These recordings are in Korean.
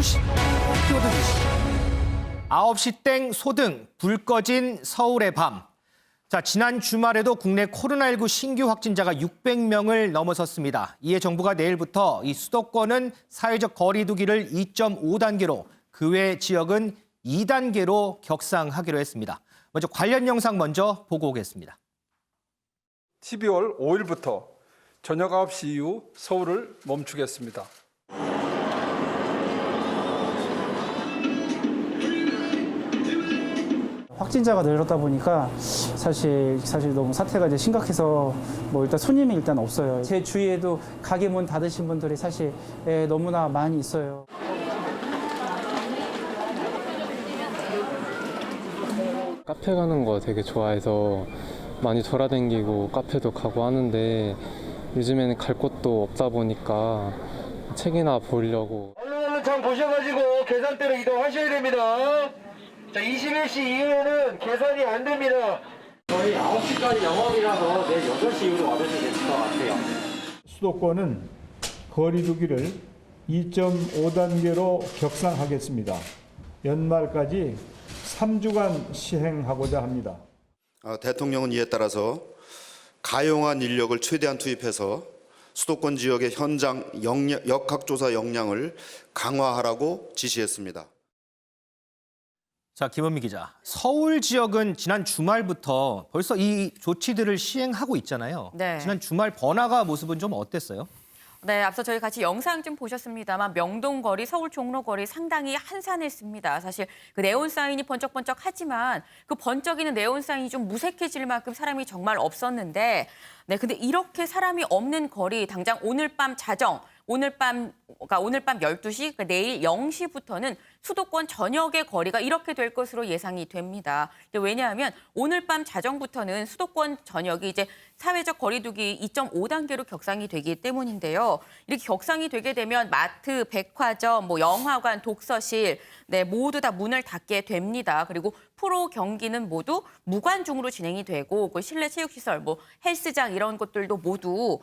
키워드 주시. 9시 땡 소등, 불 꺼진 서울의 밤. 자, 지난 주말에도 국내 코로나19 신규 확진자가 600명을 넘어섰습니다. 이에 정부가 내일부터 이 수도권은 사회적 거리 두기를 2.5단계로, 그 외 지역은 2단계로 격상하기로 했습니다. 먼저 관련 영상 먼저 보고 오겠습니다. 12월 5일부터 저녁 9시 이후 서울을 멈추겠습니다. 확진자가 늘었다 보니까 사실 너무 사태가 이제 심각해서 뭐 일단 손님이 일단 없어요. 제 주위에도 가게 문 닫으신 분들이 사실 너무나 많이 있어요. 카페 가는 거 되게 좋아해서 많이 돌아다니고 카페도 가고 하는데 요즘에는 갈 곳도 없다 보니까 책이나 보려고. 얼른 장 보셔가지고 계산대로 이동하셔야 됩니다. 자, 21시 이후에는 계산이 안 됩니다. 저희 9시까지 영업이라서 내일 8시 이후로 와주시면 될 것 같아요. 수도권은 거리 두기를 2.5단계로 격상하겠습니다. 연말까지 3주간 시행하고자 합니다. 대통령은 이에 따라서 가용한 인력을 최대한 투입해서 수도권 지역의 현장 역학조사 역량을 강화하라고 지시했습니다. 자, 김원미 기자. 서울 지역은 지난 주말부터 벌써 이 조치들을 시행하고 있잖아요. 네. 지난 주말 번화가 모습은 좀 어땠어요? 네, 앞서 저희 같이 영상 좀 보셨습니다만 명동거리, 서울 종로거리 상당히 한산했습니다. 사실 그 네온 사인이 번쩍번쩍하지만 그 번쩍이는 네온 사인이 좀 무색해질 만큼 사람이 정말 없었는데, 네, 근데 이렇게 사람이 없는 거리, 당장 오늘 밤 오늘 밤 12시, 그러니까 내일 0시부터는 수도권 전역의 거리가 이렇게 될 것으로 예상이 됩니다. 왜냐하면 오늘 밤 자정부터는 수도권 전역이 이제 사회적 거리두기 2.5단계로 격상이 되기 때문인데요. 이렇게 격상이 되게 되면 마트, 백화점, 영화관, 독서실, 네, 모두 다 문을 닫게 됩니다. 그리고 프로 경기는 모두 무관중으로 진행이 되고 그 실내 체육시설, 헬스장 이런 것들도 모두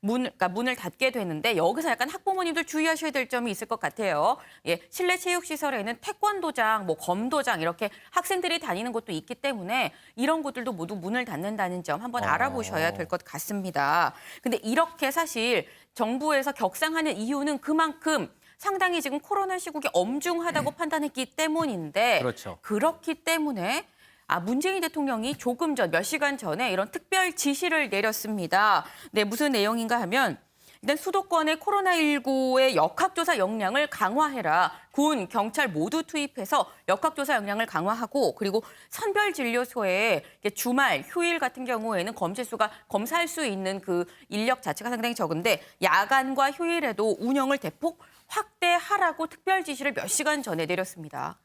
문을 닫게 되는데 여기서 약간 학부모님들 주의하셔야 될 점이 있을 것 같아요. 예, 실내 체육시설에는 태권도장, 검도장 이렇게 학생들이 다니는 곳도 있기 때문에 이런 곳들도 모두 문을 닫는다는 점 한번 알아보셔야 될 것 같습니다. 근데 이렇게 사실 정부에서 격상하는 이유는 그만큼 상당히 지금 코로나 시국이 엄중하다고 판단했기 때문인데 그렇죠. 그렇기 때문에 문재인 대통령이 조금 전, 몇 시간 전에 이런 특별 지시를 내렸습니다. 네, 무슨 내용인가 하면 일단 수도권의 코로나19의 역학조사 역량을 강화해라. 군, 경찰 모두 투입해서 역학조사 역량을 강화하고 그리고 선별진료소에 주말, 휴일 같은 경우에는 검사할 수 있는 그 인력 자체가 상당히 적은데 야간과 휴일에도 운영을 대폭 확대하라고 특별 지시를 몇 시간 전에 내렸습니다.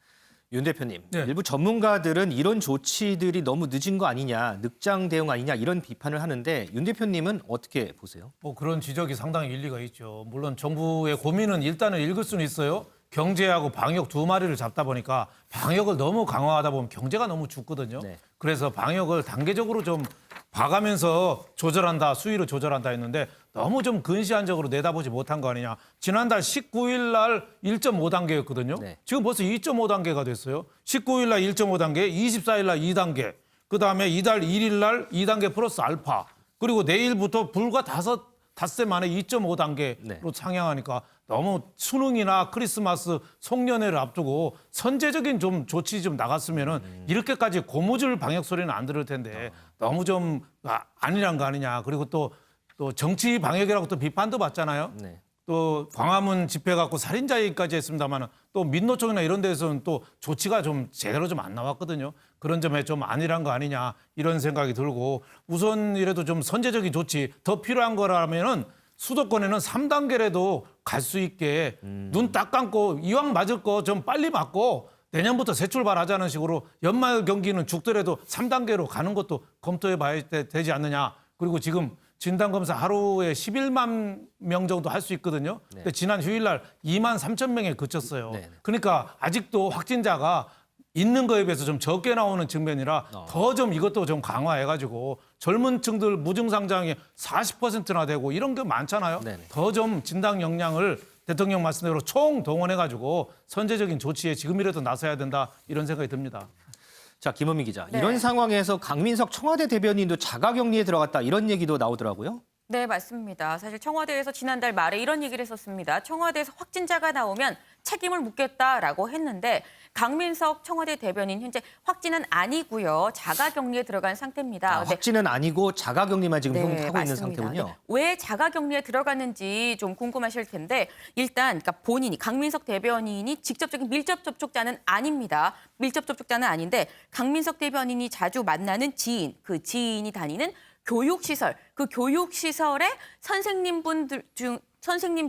윤 대표님, 네. 일부 전문가들은 이런 조치들이 너무 늦은 거 아니냐, 늑장 대응 아니냐 이런 비판을 하는데 윤 대표님은 어떻게 보세요? 그런 지적이 상당히 일리가 있죠. 물론 정부의 고민은 일단은 읽을 수는 있어요. 경제하고 방역 두 마리를 잡다 보니까 방역을 너무 강화하다 보면 경제가 너무 죽거든요. 네. 그래서 방역을 단계적으로 좀 봐가면서 조절한다, 수위를 조절한다 했는데 너무 좀 근시안적으로 내다보지 못한 거 아니냐. 지난달 19일 날 1.5단계였거든요. 네. 지금 벌써 2.5단계가 됐어요. 19일 날 1.5단계, 24일 날 2단계, 그다음에 이달 1일 날 2단계 플러스 알파, 그리고 내일부터 불과 닷새 만에 2.5단계로 네. 상향하니까 너무 수능이나 크리스마스, 송년회를 앞두고 선제적인 좀 조치 좀 나갔으면은 이렇게까지 고무줄 방역 소리는 안 들을 텐데 너무 좀 아니란 거 아니냐. 그리고 또 정치 방역이라고 또 비판도 받잖아요. 네. 또 광화문 집회 갖고 살인자 얘기까지 했습니다만 또 민노총이나 이런 데서는 또 조치가 좀 제대로 좀 안 나왔거든요. 그런 점에 좀 아니란 거 아니냐 이런 생각이 들고 우선 이래도 좀 선제적인 조치 더 필요한 거라면은 수도권에는 3단계라도 갈 수 있게 눈 딱 감고 이왕 맞을 거 좀 빨리 맞고 내년부터 새 출발하자는 식으로 연말 경기는 죽더라도 3단계로 가는 것도 검토해 봐야 되지 않느냐. 그리고 지금 진단검사 하루에 11만 명 정도 할 수 있거든요. 네. 근데 지난 휴일 날 2만 3천 명에 그쳤어요. 네. 그러니까 아직도 확진자가 있는 거에 비해서 좀 적게 나오는 측면이라 더 좀 이것도 좀 강화해가지고 젊은 층들 무증상장이 40%나 되고 이런 게 많잖아요. 네네. 더 좀 진단 역량을 대통령 말씀대로 총동원해가지고 선제적인 조치에 지금이라도 나서야 된다 이런 생각이 듭니다. 자, 김원민 기자. 네. 이런 상황에서 강민석 청와대 대변인도 자가격리에 들어갔다 이런 얘기도 나오더라고요. 네, 맞습니다. 사실 청와대에서 지난달 말에 이런 얘기를 했었습니다. 청와대에서 확진자가 나오면 책임을 묻겠다라고 했는데 강민석 청와대 대변인 현재 확진은 아니고요. 자가격리에 들어간 상태입니다. 근데 확진은 아니고 자가격리만 지금 하고 있는 맞습니다. 상태군요. 근데 왜 자가격리에 들어갔는지 좀 궁금하실 텐데 일단 그러니까 본인이 강민석 대변인이 직접적인 밀접 접촉자는 아닙니다. 밀접 접촉자는 아닌데 강민석 대변인이 자주 만나는 지인, 그 지인이 다니는 교육시설, 그 교육시설의 선생님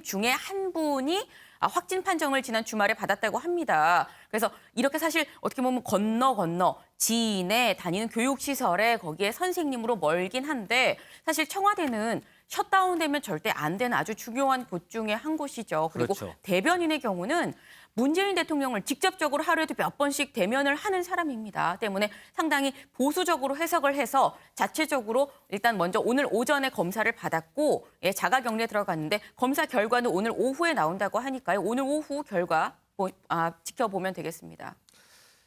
중에 한 분이 확진 판정을 지난 주말에 받았다고 합니다. 그래서 이렇게 사실 어떻게 보면 건너 지인의 다니는 교육시설에 거기에 선생님으로 멀긴 한데 사실 청와대는 셧다운되면 절대 안 되는 아주 중요한 곳 중에 한 곳이죠. 그리고 그렇죠. 대변인의 경우는 문재인 대통령을 직접적으로 하루에도 몇 번씩 대면을 하는 사람입니다. 때문에 상당히 보수적으로 해석을 해서 자체적으로 일단 먼저 오늘 오전에 검사를 받았고 자가격리에 들어갔는데 검사 결과는 오늘 오후에 나온다고 하니까요. 오늘 오후 결과 지켜보면 되겠습니다.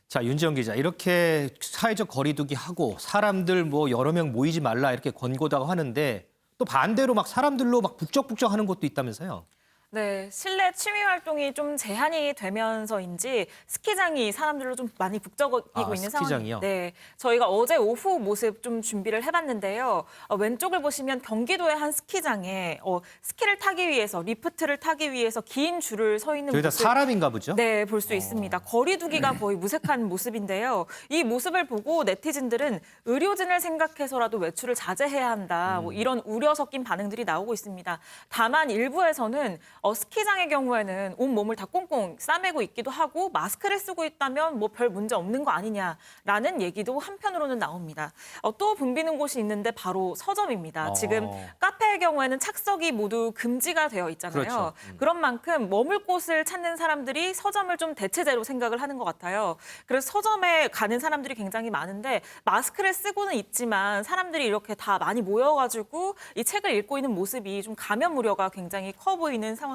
자, 윤지영 기자. 이렇게 사회적 거리두기 하고 사람들 뭐 여러 명 모이지 말라 이렇게 권고다고 하는데 또 반대로 막 사람들로 막 북적북적 하는 곳도 있다면서요. 네, 실내 취미 활동이 좀 제한이 되면서인지 스키장이 사람들로 좀 많이 북적이고 있는 스키장이요? 상황입니다. 네, 저희가 어제 오후 모습 좀 준비를 해봤는데요. 왼쪽을 보시면 경기도의 한 스키장에 스키를 타기 위해서 리프트를 타기 위해서 긴 줄을 서 있는 저희 다 모습. 사람인가 보죠? 네, 볼 수 있습니다. 거리두기가 거의 무색한 모습인데요. 이 모습을 보고 네티즌들은 의료진을 생각해서라도 외출을 자제해야 한다. 뭐 이런 우려 섞인 반응들이 나오고 있습니다. 다만 일부에서는 스키장의 경우에는 온 몸을 다 꽁꽁 싸매고 있기도 하고 마스크를 쓰고 있다면 뭐 별 문제 없는 거 아니냐라는 얘기도 한편으로는 나옵니다. 또 붐비는 곳이 있는데 바로 서점입니다. 지금 카페의 경우에는 착석이 모두 금지가 되어 있잖아요. 그렇죠. 그런 만큼 머물 곳을 찾는 사람들이 서점을 좀 대체제로 생각을 하는 것 같아요. 그래서 서점에 가는 사람들이 굉장히 많은데 마스크를 쓰고는 있지만 사람들이 이렇게 다 많이 모여가지고 이 책을 읽고 있는 모습이 좀 감염 우려가 굉장히 커 보이는 상황입니다.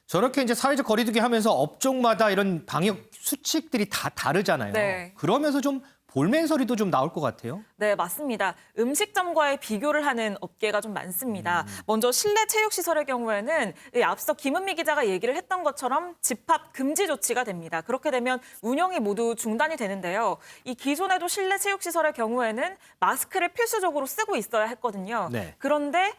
저렇게 이제 사회적 거리두기 하면서 업종마다 이런 방역 수칙들이 다 다르잖아요. 네. 그러면서 좀 볼멘소리도 좀 나올 것 같아요. 네, 맞습니다. 음식점과의 비교를 하는 업계가 좀 많습니다. 먼저 실내 체육시설의 경우에는 앞서 김은미 기자가 얘기를 했던 것처럼 집합 금지 조치가 됩니다. 그렇게 되면 운영이 모두 중단이 되는데요. 이 기존에도 실내 체육시설의 경우에는 마스크를 필수적으로 쓰고 있어야 했거든요. 네. 그런데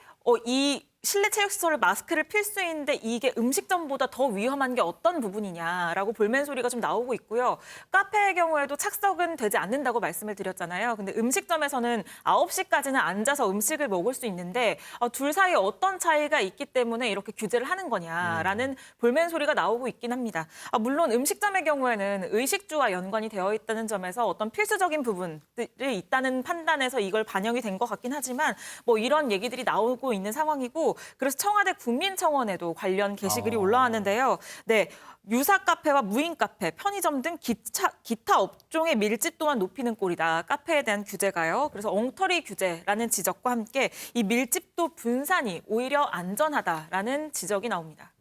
이 실내 체육시설을 마스크를 필수인데 이게 음식점보다 더 위험한 게 어떤 부분이냐라고 볼멘 소리가 좀 나오고 있고요. 카페의 경우에도 착석은 되지 않는다고 말씀을 드렸잖아요. 근데 음식점에서는 9시까지는 앉아서 음식을 먹을 수 있는데 둘 사이에 어떤 차이가 있기 때문에 이렇게 규제를 하는 거냐라는 볼멘 소리가 나오고 있긴 합니다. 물론 음식점의 경우에는 의식주와 연관이 되어 있다는 점에서 어떤 필수적인 부분들이 있다는 판단에서 이걸 반영이 된 것 같긴 하지만 뭐 이런 얘기들이 나오고 있는 상황이고 그래서 청와대 국민청원에도 관련 게시글이 올라왔는데요. 네, 유사 카페와 무인 카페, 편의점 등 기타 업종의 밀집 도만 높이는 꼴이다. 카페에 대한 규제가요. 그래서 엉터리 규제라는 지적과 함께 이 밀집도 분산이 오히려 안전하다라는 지적이 나옵니다.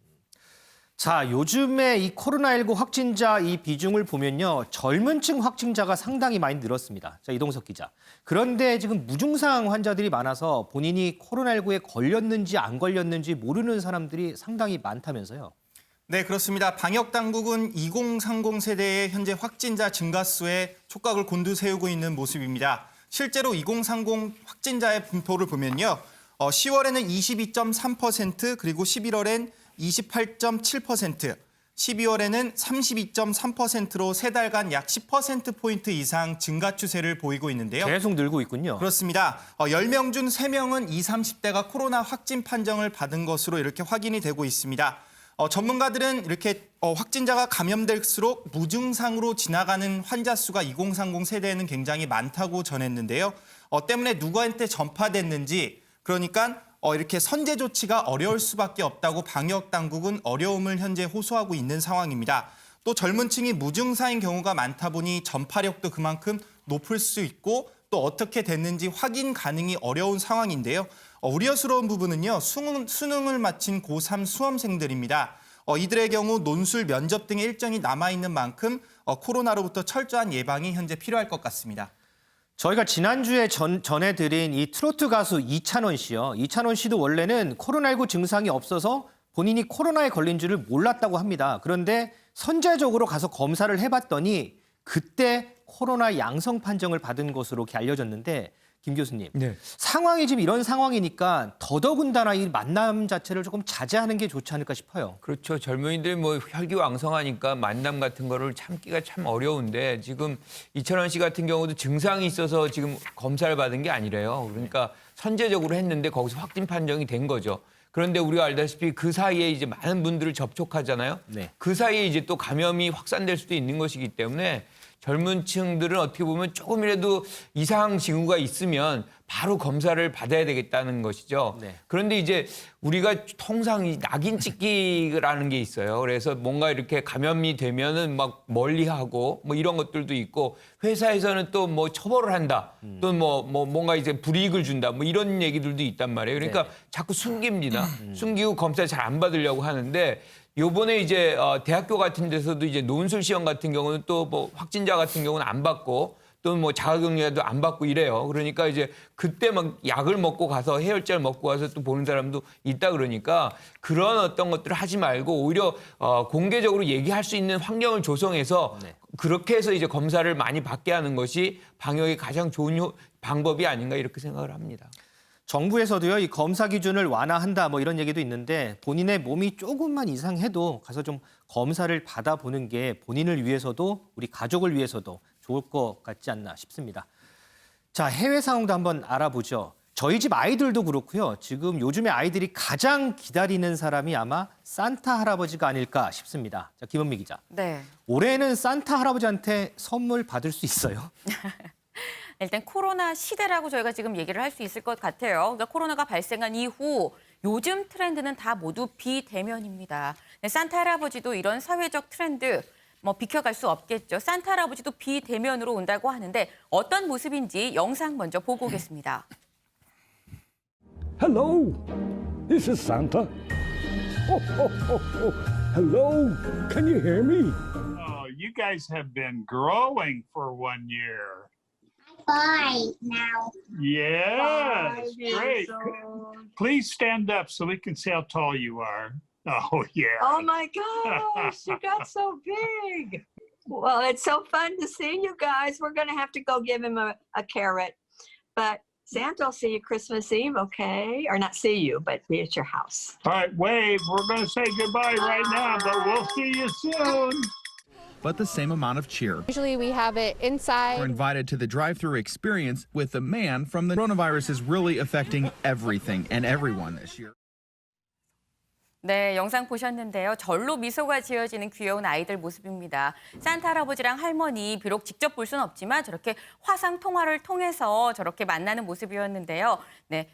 자, 요즘에 이 코로나19 확진자 이 비중을 보면요. 젊은 층 확진자가 상당히 많이 늘었습니다. 자, 이동석 기자. 그런데 지금 무증상 환자들이 많아서 본인이 코로나19에 걸렸는지 안 걸렸는지 모르는 사람들이 상당히 많다면서요. 네, 그렇습니다. 방역 당국은 2030 세대의 현재 확진자 증가수에 촉각을 곤두세우고 있는 모습입니다. 실제로 2030 확진자의 분포를 보면요. 10월에는 22.3%, 그리고 11월엔 28.7%, 12월에는 32.3%로 세 달간 약 10%포인트 이상 증가 추세를 보이고 있는데요. 계속 늘고 있군요. 그렇습니다. 10명 중 3명은 20, 30대가 코로나 확진 판정을 받은 것으로 이렇게 확인이 되고 있습니다. 전문가들은 이렇게 확진자가 감염될수록 무증상으로 지나가는 환자 수가 2030 세대에는 굉장히 많다고 전했는데요. 때문에 누구한테 전파됐는지, 그러니까 이렇게 선제 조치가 어려울 수밖에 없다고 방역 당국은 어려움을 현재 호소하고 있는 상황입니다. 또 젊은 층이 무증상인 경우가 많다 보니 전파력도 그만큼 높을 수 있고 또 어떻게 됐는지 확인 가능이 어려운 상황인데요. 우려스러운 부분은요. 수능을 마친 고3 수험생들입니다. 이들의 경우 논술, 면접 등의 일정이 남아있는 만큼 코로나로부터 철저한 예방이 현재 필요할 것 같습니다. 저희가 지난주에 전해드린 이 트로트 가수 이찬원 씨요. 이찬원 씨도 원래는 코로나19 증상이 없어서 본인이 코로나에 걸린 줄을 몰랐다고 합니다. 그런데 선제적으로 가서 검사를 해봤더니 그때 코로나 양성 판정을 받은 것으로 이렇게 알려졌는데 김 교수님, 상황이 지금 이런 상황이니까 더더군다나 이 만남 자체를 조금 자제하는 게 좋지 않을까 싶어요. 그렇죠. 젊은이들 뭐 혈기왕성하니까 만남 같은 거를 참기가 참 어려운데 지금 이찬원 씨 같은 경우도 증상이 있어서 지금 검사를 받은 게 아니래요. 그러니까 선제적으로 했는데 거기서 확진 판정이 된 거죠. 그런데 우리가 알다시피 그 사이에 이제 많은 분들을 접촉하잖아요. 그 사이에 이제 또 감염이 확산될 수도 있는 것이기 때문에 젊은 층들은 어떻게 보면 조금이라도 이상 징후가 있으면 바로 검사를 받아야 되겠다는 것이죠. 그런데 이제 우리가 통상 이 낙인 찍기라는 게 있어요. 그래서 뭔가 이렇게 감염이 되면은 막 멀리하고 뭐 이런 것들도 있고 회사에서는 또 뭐 처벌을 한다. 또 뭔가 이제 불이익을 준다. 뭐 이런 얘기들도 있단 말이에요. 그러니까 자꾸 숨깁니다. 숨기고 검사 잘 안 받으려고 하는데 요번에 이제 대학교 같은 데서도 이제 논술 시험 같은 경우는 또 뭐 확진자 같은 경우는 안 받고 또 뭐 자가격리라도 안 받고 이래요. 그러니까 이제 그때 막 약을 먹고 가서 해열제를 먹고 가서 또 보는 사람도 있다 그러니까 그런 어떤 것들을 하지 말고 오히려 공개적으로 얘기할 수 있는 환경을 조성해서 그렇게 해서 이제 검사를 많이 받게 하는 것이 방역의 가장 좋은 방법이 아닌가 이렇게 생각을 합니다. 정부에서도요, 이 검사 기준을 완화한다 뭐 이런 얘기도 있는데 본인의 몸이 조금만 이상해도 가서 좀 검사를 받아보는 게 본인을 위해서도 우리 가족을 위해서도 좋을 것 같지 않나 싶습니다. 자, 해외 상황도 한번 알아보죠. 저희 집 아이들도 그렇고요. 지금 요즘에 아이들이 가장 기다리는 사람이 아마 산타 할아버지가 아닐까 싶습니다. 자, 김은미 기자. 네. 올해는 산타 할아버지한테 선물 받을 수 있어요? 일단 코로나 시대라고 저희가 지금 얘기를 할 수 있을 것 같아요. 그러니까 코로나가 발생한 이후 요즘 트렌드는 다 모두 비대면입니다. 산타 할아버지도 이런 사회적 트렌드 뭐 비켜갈 수 없겠죠. 산타 할아버지도 비대면으로 온다고 하는데 어떤 모습인지 영상 먼저 보고 오겠습니다. Hello, this is Santa. Hello, can you hear me? Oh, you guys have been growing for 1 year. 5 now. Yes, great. Please stand up so we can see how tall you are. Oh, yeah. Oh my gosh, you got so big. Well, it's so fun to see you guys. We're going to have to go give him a carrot. But Santa will see you Christmas Eve, okay? Or not see you, but be at your house. All right, wave. We're going to say goodbye right now, but we'll see you soon. But the same amount of cheer. Usually we have it inside. We're invited to the drive-through experience with a man from the coronavirus is really affecting everything and everyone this year. 네, 영상 보셨는데요. 절로 미소가 지어지는 귀여운 아이들 모습입니다. 산타 할아버지랑 할머니 비록 직접 볼 수는 없지만 저렇게 화상 통화를 통해서 저렇게 만나는 모습이었는데요. 네.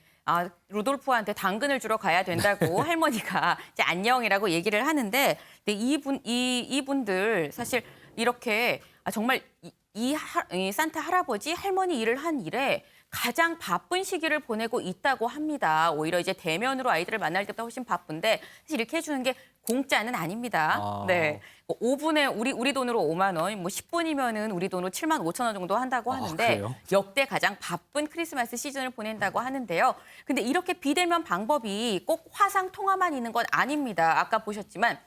루돌프한테 당근을 주러 가야 된다고 할머니가 이제 안녕이라고 얘기를 하는데 이분들 사실 이렇게 정말 이 산타 할아버지 할머니 일을 한 일에 가장 바쁜 시기를 보내고 있다고 합니다. 오히려 이제 대면으로 아이들을 만날 때보다 훨씬 바쁜데 사실 이렇게 해주는 게 공짜는 아닙니다. 네, 5분에 우리 돈으로 5만 원, 뭐 10분이면은 우리 돈으로 7만 5천 원 정도 한다고 하는데 역대 가장 바쁜 크리스마스 시즌을 보낸다고 하는데요. 근데 이렇게 비대면 방법이 꼭 화상 통화만 있는 건 아닙니다. 아까 보셨지만.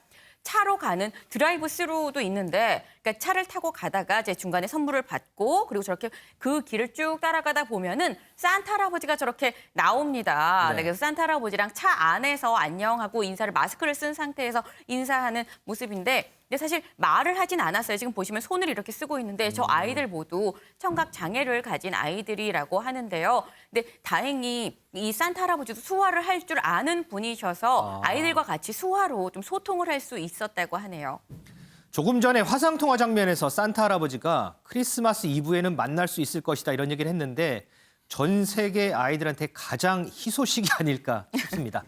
차로 가는 드라이브 스루도 있는데 그러니까 차를 타고 가다가 이제 중간에 선물을 받고 그리고 저렇게 그 길을 쭉 따라가다 보면은 산타 할아버지가 저렇게 나옵니다. 네, 그래서 산타 할아버지랑 차 안에서 안녕하고 인사를 마스크를 쓴 상태에서 인사하는 모습인데 근데 사실 말을 하진 않았어요. 지금 보시면 손을 이렇게 쓰고 있는데 저 아이들 모두 청각 장애를 가진 아이들이라고 하는데요. 근데 다행히 이 산타 할아버지도 수화를 할 줄 아는 분이셔서 아이들과 같이 수화로 좀 소통을 할 수 있었다고 하네요. 조금 전에 화상통화 장면에서 산타 할아버지가 크리스마스 이브에는 만날 수 있을 것이다 이런 얘기를 했는데 전 세계 아이들한테 가장 희소식이 아닐까 싶습니다.